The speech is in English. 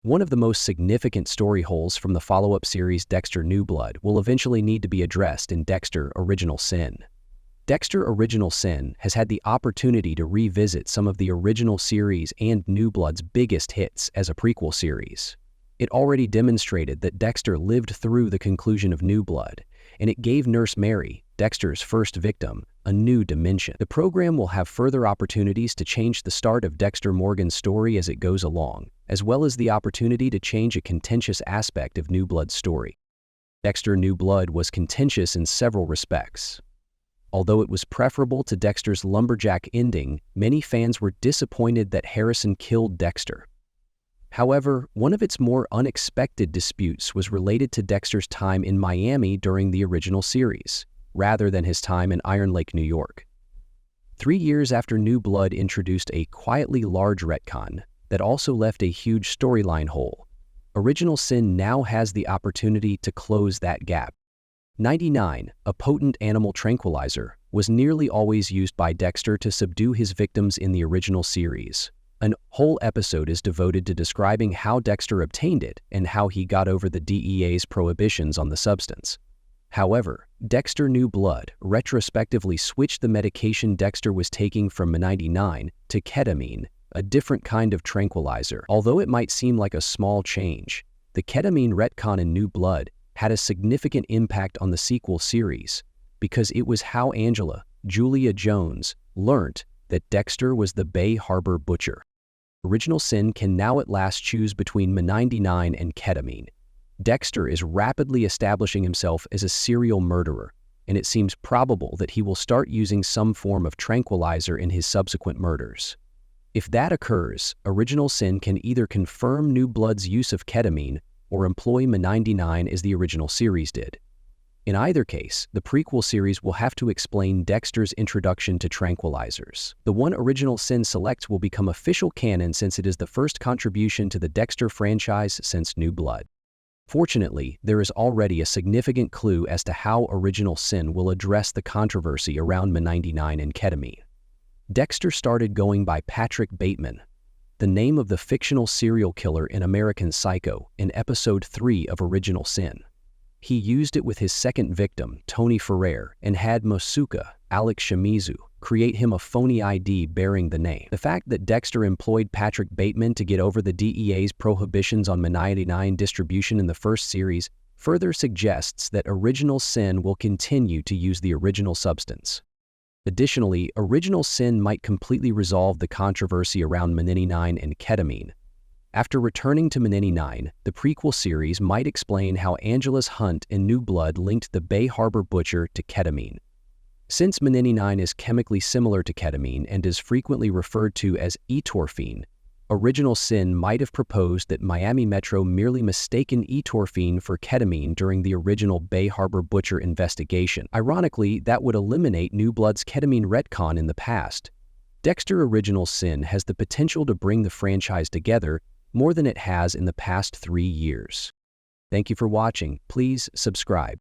One of the most significant story holes from the follow-up series Dexter New Blood will eventually need to be addressed in Dexter Original Sin. Dexter Original Sin has had the opportunity to revisit some of the original series and New Blood's biggest hits as a prequel series. It already demonstrated that Dexter lived through the conclusion of New Blood, and it gave Nurse Mary, Dexter's first victim, a new dimension. The program will have further opportunities to change the start of Dexter Morgan's story as it goes along, as well as the opportunity to change a contentious aspect of New Blood's story. Dexter New Blood was contentious in several respects. Although it was preferable to Dexter's lumberjack ending, many fans were disappointed that Harrison killed Dexter. However, one of its more unexpected disputes was related to Dexter's time in Miami during the original series, rather than his time in Iron Lake, New York. 3 years after New Blood introduced a quietly large retcon that also left a huge storyline hole, Original Sin now has the opportunity to close that gap. 99, a potent animal tranquilizer, was nearly always used by Dexter to subdue his victims in the original series. An whole episode is devoted to describing how Dexter obtained it and how he got over the DEA's prohibitions on the substance. However, Dexter New Blood retrospectively switched the medication Dexter was taking from 99 to ketamine, a different kind of tranquilizer. Although it might seem like a small change, the ketamine retcon in New Blood had a significant impact on the sequel series because it was how Angela, Julia Jones, learnt that Dexter was the Bay Harbor Butcher. Original Sin can now at last choose between 99 and ketamine. Dexter is rapidly establishing himself as a serial murderer, and it seems probable that he will start using some form of tranquilizer in his subsequent murders. If that occurs, Original Sin can either confirm New Blood's use of ketamine or employ 99 as the original series did. In either case, the prequel series will have to explain Dexter's introduction to tranquilizers. The one Original Sin selects will become official canon since it is the first contribution to the Dexter franchise since New Blood. Fortunately, there is already a significant clue as to how Original Sin will address the controversy around 99 and ketamine. Dexter started going by Patrick Bateman, the name of the fictional serial killer in American Psycho, in Episode 3 of Original Sin. He used it with his second victim, Tony Ferrer, and had Mosuka, Alex Shimizu, create him a phony ID bearing the name. The fact that Dexter employed Patrick Bateman to get over the DEA's prohibitions on 99 distribution in the first series further suggests that Original Sin will continue to use the original substance. Additionally, Original Sin might completely resolve the controversy around 99 and ketamine. After returning to 99, the prequel series might explain how Angela's hunt in New Blood linked the Bay Harbor Butcher to ketamine. Since 99 is chemically similar to ketamine and is frequently referred to as etorphine, Original Sin might have proposed that Miami Metro merely mistaken etorphine for ketamine during the original Bay Harbor Butcher investigation. Ironically, that would eliminate New Blood's ketamine retcon in the past. Dexter Original Sin has the potential to bring the franchise together more than it has in the past 3 years. Thank you for watching. Please subscribe.